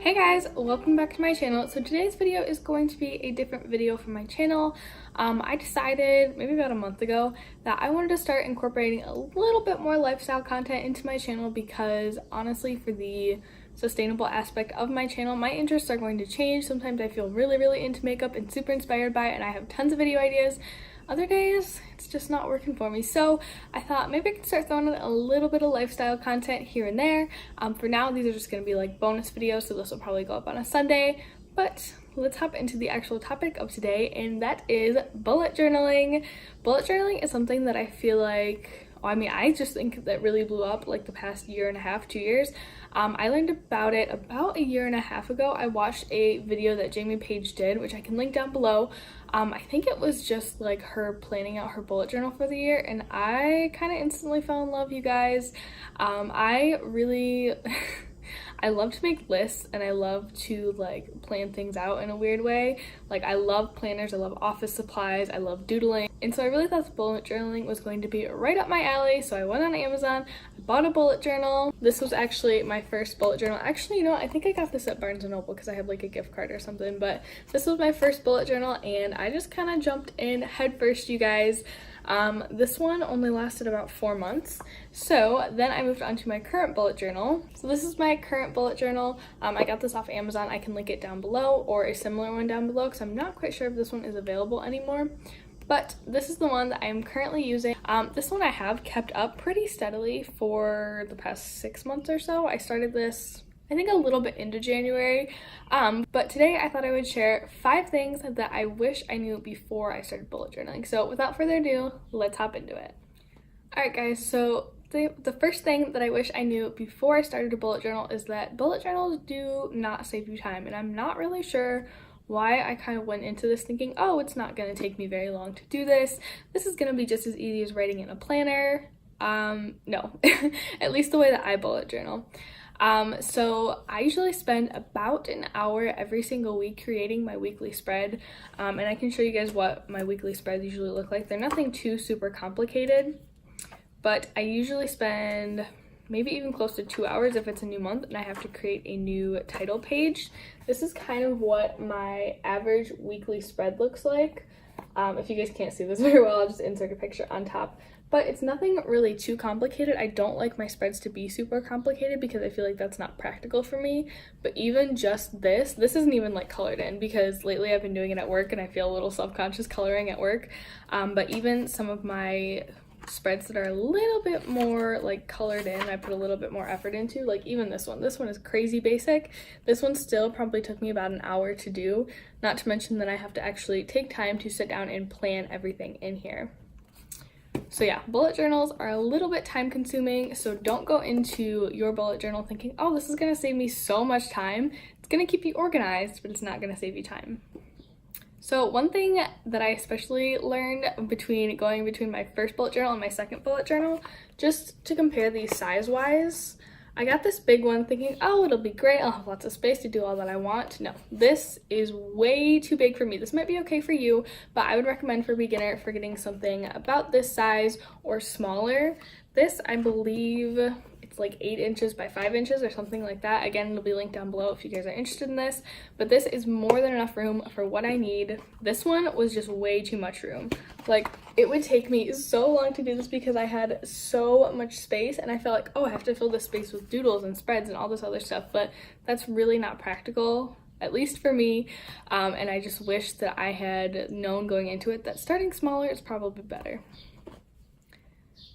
Hey guys, welcome back to my channel. So today's video is going to be a different video from my channel. I decided maybe about a month ago that I wanted to start incorporating a little bit more lifestyle content into my channel because honestly, for the sustainable aspect of my channel, my interests are going to change. Sometimes I feel really into makeup and super inspired by it, and I have tons of video ideas. Other days, it's just not working for me. So I thought maybe I could start throwing in a little bit of lifestyle content here and there. For now, these are just going to be like bonus videos, so this will probably go up on a Sunday. But let's hop into the actual topic of today, and that is bullet journaling. Bullet journaling is something that I feel like, I just think that really blew up like the past year and a half, 2 years. I learned about it about a year and a half ago. I watched a video that Jamie Page did, which I can link down below. I think it was just like her planning out her bullet journal for the year, and I kind of instantly fell in love, you guys. I really I love to make lists, and I love to like plan things out in a weird way. Like, I love planners, I love office supplies, I love doodling, and so I really thought bullet journaling was going to be right up my alley. So I went on Amazon, I bought a bullet journal. This was actually my first bullet journal. Actually, you know what? I think I got this at Barnes & Noble because I had like a gift card or something, but this was my first bullet journal, and I just kind of jumped in head first, you guys. This one only lasted about 4 months. So then I moved on to my current bullet journal. So this is my current bullet journal. I got this off Amazon. I can link it down below, or a similar one down below, because I'm not quite sure if this one is available anymore. But this is the one that I'm currently using. This one I have kept up pretty steadily for the past 6 months or so. I started this, I think, a little bit into January, but today I thought I would share 5 things that I wish I knew before I started bullet journaling. So without further ado, let's hop into it. Alright guys, so the first thing that I wish I knew before I started a bullet journal is that bullet journals do not save you time, and I'm not really sure why I kind of went into this thinking, oh, it's not going to take me very long to do this. This is going to be just as easy as writing in a planner. No, at least the way that I bullet journal. So I usually spend about an hour every single week creating my weekly spread, and I can show you guys what my weekly spreads usually look like. They're nothing too super complicated, but I usually spend maybe even close to 2 hours if it's a new month and I have to create a new title page. This is kind of what my average weekly spread looks like. If you guys can't see this very well, I'll just insert a picture on top. But it's nothing really too complicated. I don't like my spreads to be super complicated because I feel like that's not practical for me. But even just this isn't even like colored in, because lately I've been doing it at work and I feel a little self-conscious coloring at work. But even some of my spreads that are a little bit more like colored in, I put a little bit more effort into, like even this one is crazy basic. This one still probably took me about an hour to do, not to mention that I have to actually take time to sit down and plan everything in here. So yeah, bullet journals are a little bit time consuming, so don't go into your bullet journal thinking, oh, this is gonna save me so much time. It's gonna keep you organized, but it's not gonna save you time. So one thing that I especially learned going between my first bullet journal and my second bullet journal, just to compare these size-wise, I got this big one thinking, oh, it'll be great, I'll have lots of space to do all that I want. No, this is way too big for me. This might be okay for you, but I would recommend for a beginner for getting something about this size or smaller. This, I believe, it's like 8 inches by 5 inches or something like that. Again, it'll be linked down below if you guys are interested in this, but this is more than enough room for what I need. This one was just way too much room. Like, it would take me so long to do this because I had so much space, and I felt like, oh, I have to fill this space with doodles and spreads and all this other stuff, but that's really not practical, at least for me. And I just wish that I had known going into it that starting smaller is probably better.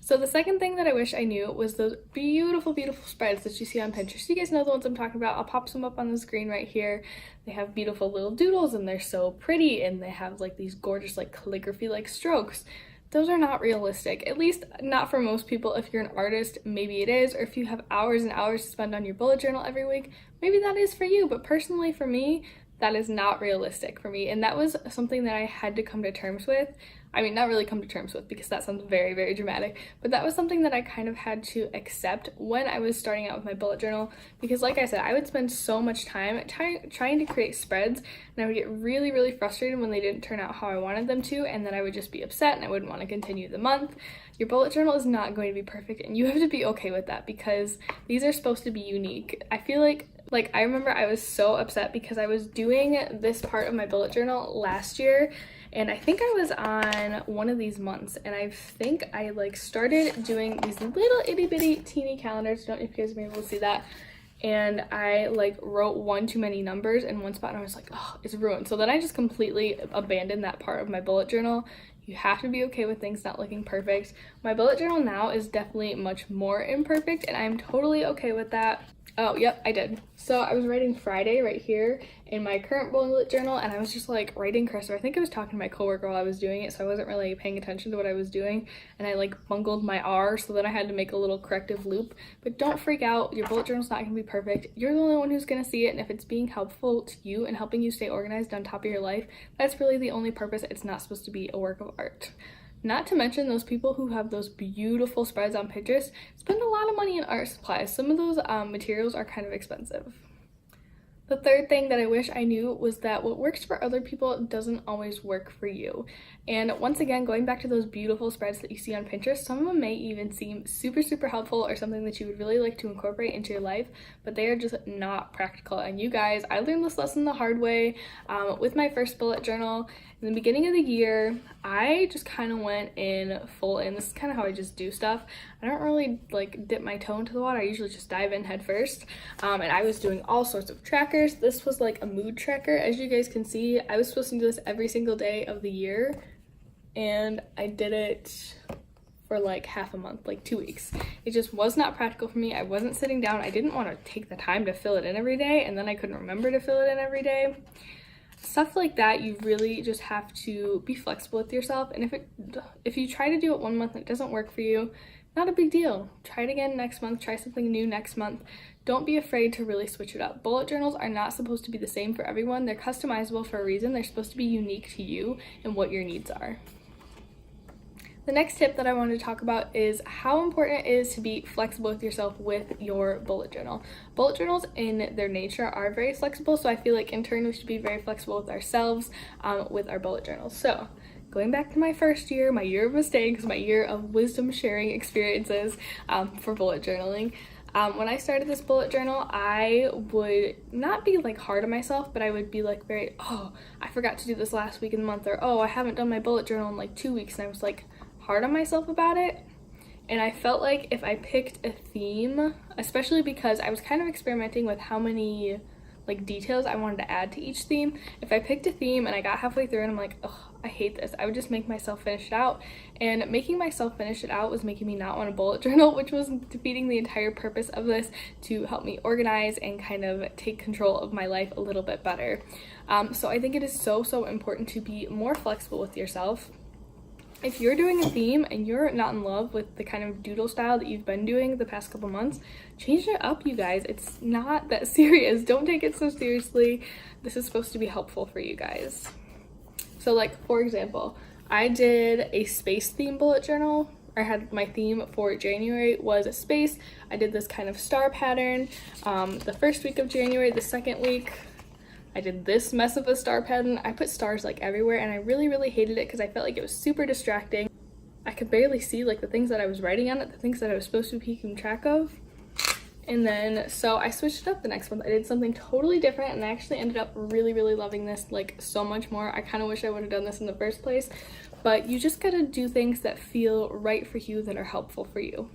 So the second thing that I wish I knew was those beautiful spreads that you see on Pinterest. You guys know the ones I'm talking about. I'll pop some up on the screen right here. They have beautiful little doodles, and they're so pretty, and they have like these gorgeous like calligraphy like strokes. Those are not realistic, at least not for most people. If you're an artist, maybe it is, or if you have hours and hours to spend on your bullet journal every week, maybe that is for you. But personally for me, that is not realistic for me, and that was something that I had to come to terms with. I mean, not really come to terms with, because that sounds very dramatic, but that was something that I kind of had to accept when I was starting out with my bullet journal, because like I said, I would spend so much time trying to create spreads, and I would get really frustrated when they didn't turn out how I wanted them to, and then I would just be upset and I wouldn't want to continue the month. Your bullet journal is not going to be perfect, and you have to be okay with that, because these are supposed to be unique. I feel like Like, I remember I was so upset because I was doing this part of my bullet journal last year, and I think I was on one of these months, and I think I like started doing these little itty bitty teeny calendars. Don't know if you guys have been able to see that. And I like wrote one too many numbers in one spot, and I was like, oh, it's ruined. So then I just completely abandoned that part of my bullet journal. You have to be okay with things not looking perfect. My bullet journal now is definitely much more imperfect, and I'm totally okay with that. Oh, yep, I did. So I was writing Friday right here in my current bullet journal, and I was just like writing cursive. I think I was talking to my coworker while I was doing it, so I wasn't really paying attention to what I was doing, and I like bungled my R, so then I had to make a little corrective loop. But don't freak out, your bullet journal's not gonna be perfect. You're the only one who's gonna see it, and if it's being helpful to you and helping you stay organized on top of your life, that's really the only purpose. It's not supposed to be a work of art. Not to mention those people who have those beautiful spreads on Pinterest spend a lot of money in art supplies. Some of those materials are kind of expensive. The third thing that I wish I knew was that what works for other people doesn't always work for you. And once again, going back to those beautiful spreads that you see on Pinterest, some of them may even seem super, super helpful or something that you would really like to incorporate into your life, but they are just not practical. And you guys, I learned this lesson the hard way with my first bullet journal. In the beginning of the year, I just kind of went in full in. This is kind of how I just do stuff. I don't really like dip my toe into the water. I usually just dive in head first. And I was doing all sorts of trackers. This was like a mood tracker. As you guys can see, I was supposed to do this every single day of the year, and I did it for like half a month, like 2 weeks. It just was not practical for me. I wasn't sitting down. I didn't want to take the time to fill it in every day, and then I couldn't remember to fill it in every day. Stuff like that, you really just have to be flexible with yourself. And if you try to do it 1 month and it doesn't work for you, not a big deal. Try it again next month. Try something new next month. Don't be afraid to really switch it up. Bullet journals are not supposed to be the same for everyone. They're customizable for a reason. They're supposed to be unique to you and what your needs are. The next tip that I wanted to talk about is how important it is to be flexible with yourself with your bullet journal. Bullet journals in their nature are very flexible, so I feel like in turn we should be very flexible with ourselves with our bullet journals. So going back to my first year, my year of mistakes, my year of wisdom sharing experiences for bullet journaling. When I started this bullet journal, I would not be like hard on myself, but I would be like very, oh, I forgot to do this last week in the month, or oh, I haven't done my bullet journal in like 2 weeks, and I was like hard on myself about it. And I felt like if I picked a theme, especially because I was kind of experimenting with how many like details I wanted to add to each theme, if I picked a theme and I got halfway through and I'm like, oh, I hate this, I would just make myself finish it out. And making myself finish it out was making me not want a bullet journal, which was defeating the entire purpose of this, to help me organize and kind of take control of my life a little bit better. So I think it is so important to be more flexible with yourself. If you're doing a theme and you're not in love with the kind of doodle style that you've been doing the past couple months, change it up, you guys. It's not that serious. Don't take it so seriously. This is supposed to be helpful for you guys. So like, for example, I did a space theme bullet journal. I had my theme for January was a space. I did this kind of star pattern the first week of January. The second week, I did this mess of a star pattern. I put stars like everywhere, and I really hated it because I felt like it was super distracting. I could barely see like the things that I was writing on it, the things that I was supposed to be keeping track of. And then so I switched it up the next month. I did something totally different, and I actually ended up really loving this like so much more. I kind of wish I would have done this in the first place, but you just gotta do things that feel right for you, that are helpful for you.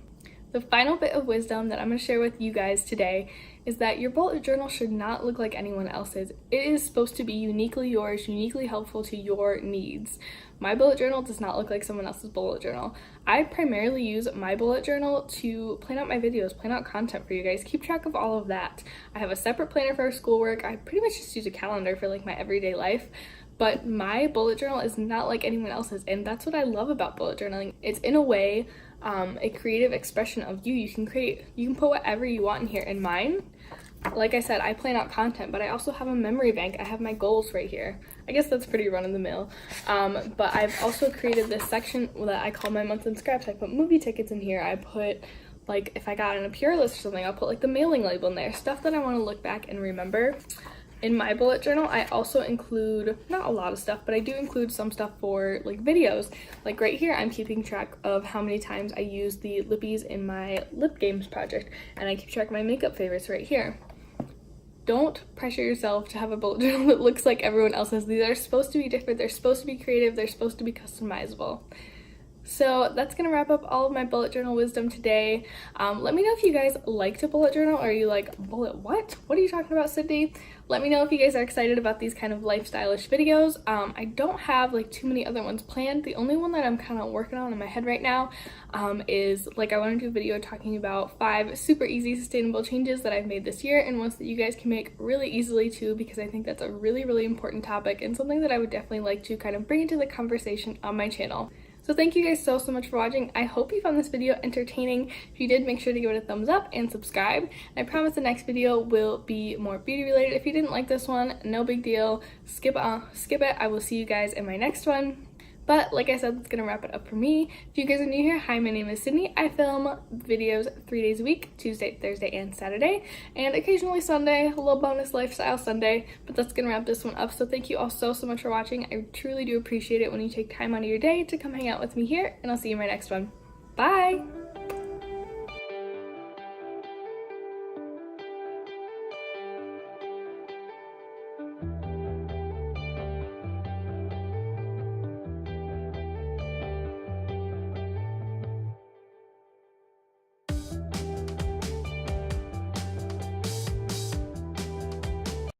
The final bit of wisdom that I'm going to share with you guys today is that your bullet journal should not look like anyone else's. It is supposed to be uniquely yours, uniquely helpful to your needs. My bullet journal does not look like someone else's bullet journal. I primarily use my bullet journal to plan out my videos, plan out content for you guys, keep track of all of that. I have a separate planner for schoolwork. I pretty much just use a calendar for like my everyday life. But my bullet journal is not like anyone else's, and that's what I love about bullet journaling. It's in a way a creative expression of you. You can put whatever you want in here. In mine, like I said, I plan out content, but I also have a memory bank. I have my goals right here. I guess that's pretty run-of-the-mill. But I've also created this section that I call my month in scraps. I put movie tickets in here. I put, like, if I got on a Pure List or something, I'll put like the mailing label in there. Stuff that I want to look back and remember. In my bullet journal, I also include, not a lot of stuff, but I do include some stuff for like videos. Like right here, I'm keeping track of how many times I use the lippies in my lip games project, and I keep track of my makeup favorites right here. don't pressure yourself to have a bullet journal that looks like everyone else's. These are supposed to be different, they're supposed to be creative, they're supposed to be customizable. So that's gonna wrap up all of my bullet journal wisdom today. Let me know if you guys liked a bullet journal, or are you like, bullet what? What are you talking about, Sydney? Let me know if you guys are excited about these kind of lifestyle-ish videos. I don't have like too many other ones planned. The only one that I'm kind of working on in my head right now is like, I want to do a video talking about 5 super easy sustainable changes that I've made this year, and ones that you guys can make really easily too, because I think that's a really important topic and something that I would definitely like to kind of bring into the conversation on my channel. So thank you guys so much for watching. I hope you found this video entertaining. If you did, make sure to give it a thumbs up and subscribe. And I promise the next video will be more beauty related. If you didn't like this one, no big deal. Skip it. I will see you guys in my next one. But like I said, that's gonna wrap it up for me. If you guys are new here, hi, my name is Sydney. I film videos 3 days a week, Tuesday, Thursday, and Saturday, and occasionally Sunday, a little bonus lifestyle Sunday, but that's gonna wrap this one up. So thank you all so much for watching. I truly do appreciate it when you take time out of your day to come hang out with me here, and I'll see you in my next one. Bye!